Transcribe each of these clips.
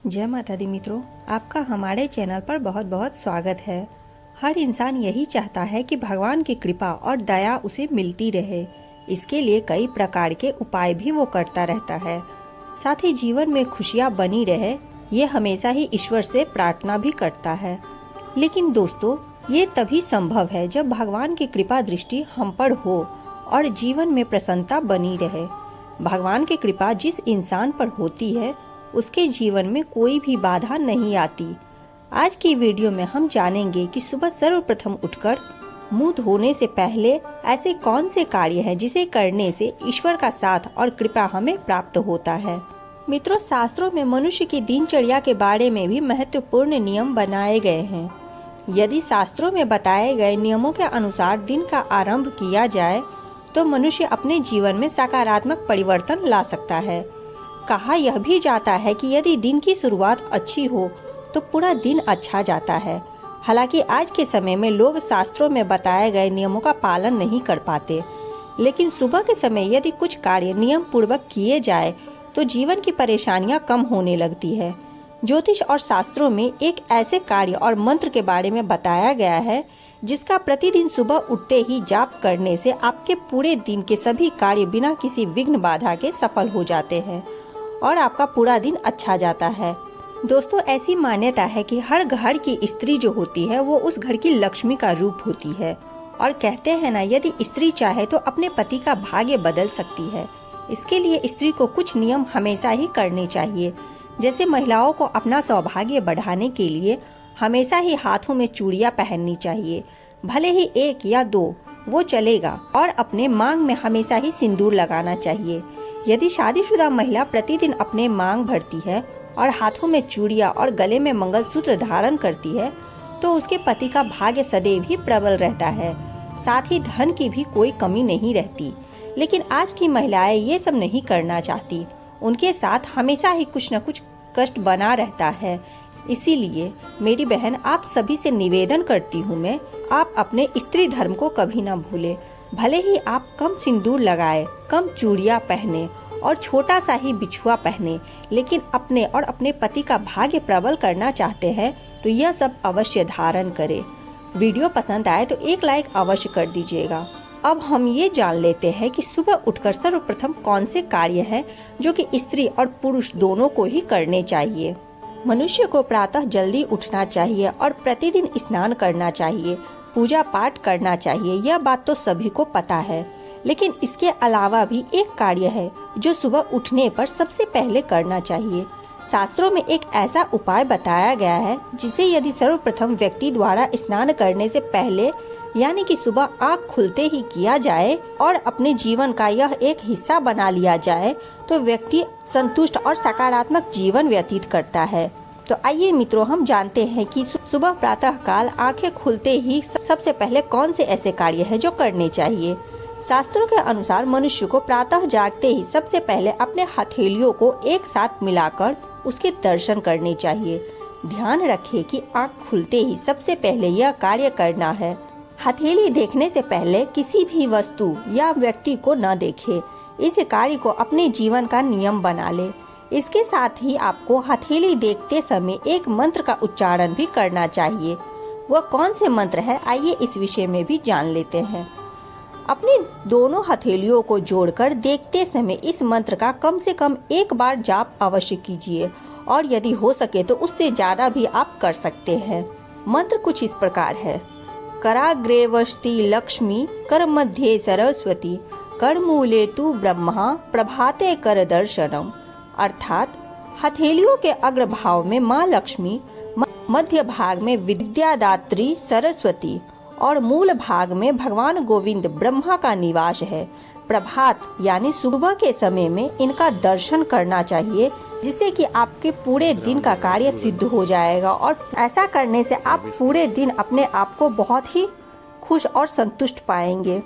जय माता दी मित्रों, आपका हमारे चैनल पर बहुत बहुत स्वागत है। हर इंसान यही चाहता है कि भगवान की कृपा और दया उसे मिलती रहे। इसके लिए कई प्रकार के उपाय भी वो करता रहता है। साथ ही जीवन में खुशियाँ बनी रहे, ये हमेशा ही ईश्वर से प्रार्थना भी करता है। लेकिन दोस्तों, ये तभी संभव है जब भगवान की कृपा दृष्टि हम पर हो और जीवन में प्रसन्नता बनी रहे। भगवान की कृपा जिस इंसान पर होती है, उसके जीवन में कोई भी बाधा नहीं आती। आज की वीडियो में हम जानेंगे कि सुबह सर्वप्रथम उठकर मुंह धोने से पहले ऐसे कौन से कार्य हैं जिसे करने से ईश्वर का साथ और कृपा हमें प्राप्त होता है। मित्रों, शास्त्रों में मनुष्य की दिनचर्या के बारे में भी महत्वपूर्ण नियम बनाए गए हैं। यदि शास्त्रों में बताए गए नियमों के अनुसार दिन का आरंभ किया जाए तो मनुष्य अपने जीवन में सकारात्मक परिवर्तन ला सकता है। कहा यह भी जाता है कि यदि दिन की शुरुआत अच्छी हो तो पूरा दिन अच्छा जाता है। हालांकि आज के समय में लोग शास्त्रों में बताए गए नियमों का पालन नहीं कर पाते, लेकिन सुबह के समय यदि कुछ कार्य नियम पूर्वक किए जाए तो जीवन की परेशानियां कम होने लगती है। ज्योतिष और शास्त्रों में एक ऐसे कार्य और मंत्र के बारे में बताया गया है जिसका प्रतिदिन सुबह उठते ही जाप करने से आपके पूरे दिन के सभी कार्य बिना किसी विघ्न बाधा के सफल हो जाते हैं और आपका पूरा दिन अच्छा जाता है। दोस्तों, ऐसी मान्यता है कि हर घर की स्त्री जो होती है वो उस घर की लक्ष्मी का रूप होती है और कहते हैं ना, यदि स्त्री चाहे तो अपने पति का भाग्य बदल सकती है। इसके लिए स्त्री को कुछ नियम हमेशा ही करने चाहिए। जैसे महिलाओं को अपना सौभाग्य बढ़ाने के लिए हमेशा ही हाथों में चूड़ियां पहननी चाहिए, भले ही एक या दो वो चलेगा, और अपने मांग में हमेशा ही सिंदूर लगाना चाहिए। यदि शादीशुदा महिला प्रतिदिन अपने मांग भरती है और हाथों में चूड़ियां और गले में मंगलसूत्र धारण करती है तो उसके पति का भाग्य सदैव ही प्रबल रहता है। साथ ही धन की भी कोई कमी नहीं रहती। लेकिन आज की महिलाएं ये सब नहीं करना चाहती। उनके साथ हमेशा ही कुछ न कुछ कष्ट बना रहता है। इसीलिए मेरी बहन, आप सभी से निवेदन करती हूँ मैं, आप अपने स्त्री धर्म को कभी न भूले। भले ही आप कम सिंदूर लगाए, कम चूड़ियां पहने और छोटा सा ही बिछुआ पहने, लेकिन अपने और अपने पति का भाग्य प्रबल करना चाहते हैं तो यह सब अवश्य धारण करें। वीडियो पसंद आए तो एक लाइक अवश्य कर दीजिएगा। अब हम ये जान लेते हैं कि सुबह उठकर सर्वप्रथम कौन से कार्य हैं जो कि स्त्री और पुरुष दोनों को ही करने चाहिए। मनुष्य को प्रातः जल्दी उठना चाहिए और प्रतिदिन स्नान करना चाहिए, पूजा पाठ करना चाहिए। यह बात तो सभी को पता है, लेकिन इसके अलावा भी एक कार्य है जो सुबह उठने पर सबसे पहले करना चाहिए। शास्त्रों में एक ऐसा उपाय बताया गया है जिसे यदि सर्वप्रथम व्यक्ति द्वारा स्नान करने से पहले यानी कि सुबह आँख खुलते ही किया जाए और अपने जीवन का यह एक हिस्सा बना लिया जाए तो व्यक्ति संतुष्ट और सकारात्मक जीवन व्यतीत करता है। तो आइए मित्रों, हम जानते हैं कि सुबह प्रातः काल आंखें खुलते ही सबसे पहले कौन से ऐसे कार्य हैं जो करने चाहिए। शास्त्रों के अनुसार मनुष्य को प्रातः जागते ही सबसे पहले अपने हथेलियों को एक साथ मिलाकर उसके दर्शन करने चाहिए। ध्यान रखें कि आंख खुलते ही सबसे पहले यह कार्य करना है। हथेली देखने से पहले किसी भी वस्तु या व्यक्ति को न देखे। इस कार्य को अपने जीवन का नियम बना ले। इसके साथ ही आपको हथेली देखते समय एक मंत्र का उच्चारण भी करना चाहिए। वह कौन से मंत्र है, आइए इस विषय में भी जान लेते हैं। अपनी दोनों हथेलियों को जोड़कर देखते समय इस मंत्र का कम से कम एक बार जाप अवश्य कीजिए और यदि हो सके तो उससे ज्यादा भी आप कर सकते हैं। मंत्र कुछ इस प्रकार है: कराग्रे वसति लक्ष्मी, कर मध्ये सरस्वती, कर मूले तु ब्रह्मा, प्रभाते कर दर्शनम। अर्थात हथेलियों के अग्रभाग में माँ लक्ष्मी, मध्य भाग में विद्यादात्री सरस्वती और मूल भाग में भगवान गोविंद ब्रह्मा का निवास है। प्रभात यानी सुबह के समय में इनका दर्शन करना चाहिए, जिससे कि आपके पूरे दिन का कार्य सिद्ध हो जाएगा और ऐसा करने से आप पूरे दिन अपने आप को बहुत ही खुश और संतुष्ट पाएंगे।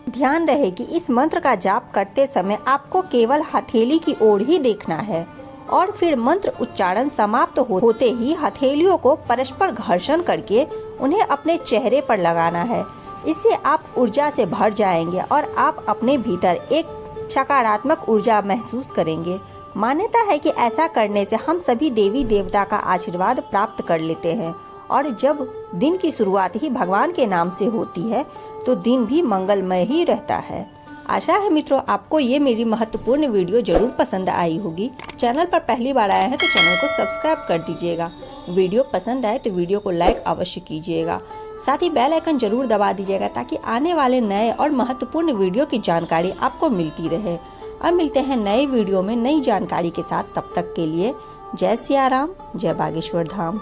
ध्यान रहे कि इस मंत्र का जाप करते समय आपको केवल हथेली की ओर ही देखना है और फिर मंत्र उच्चारण समाप्त होते ही हथेलियों को परस्पर घर्षण करके उन्हें अपने चेहरे पर लगाना है। इससे आप ऊर्जा से भर जाएंगे और आप अपने भीतर एक सकारात्मक ऊर्जा महसूस करेंगे। मान्यता है कि ऐसा करने से हम सभी देवी देवता का आशीर्वाद प्राप्त कर लेते हैं और जब दिन की शुरुआत ही भगवान के नाम से होती है तो दिन भी मंगलमय ही रहता है। आशा है मित्रों आपको ये मेरी महत्वपूर्ण वीडियो जरूर पसंद आई होगी। चैनल पर पहली बार आया है तो चैनल को सब्सक्राइब कर दीजिएगा। वीडियो पसंद आए तो वीडियो को लाइक अवश्य कीजिएगा। साथ ही बेल आइकन जरूर दबा दीजिएगा ताकि आने वाले नए और महत्वपूर्ण वीडियो की जानकारी आपको मिलती रहे। अब मिलते हैं नए वीडियो में नई जानकारी के साथ। तब तक के लिए जय सिया राम, जय बागेश्वर धाम।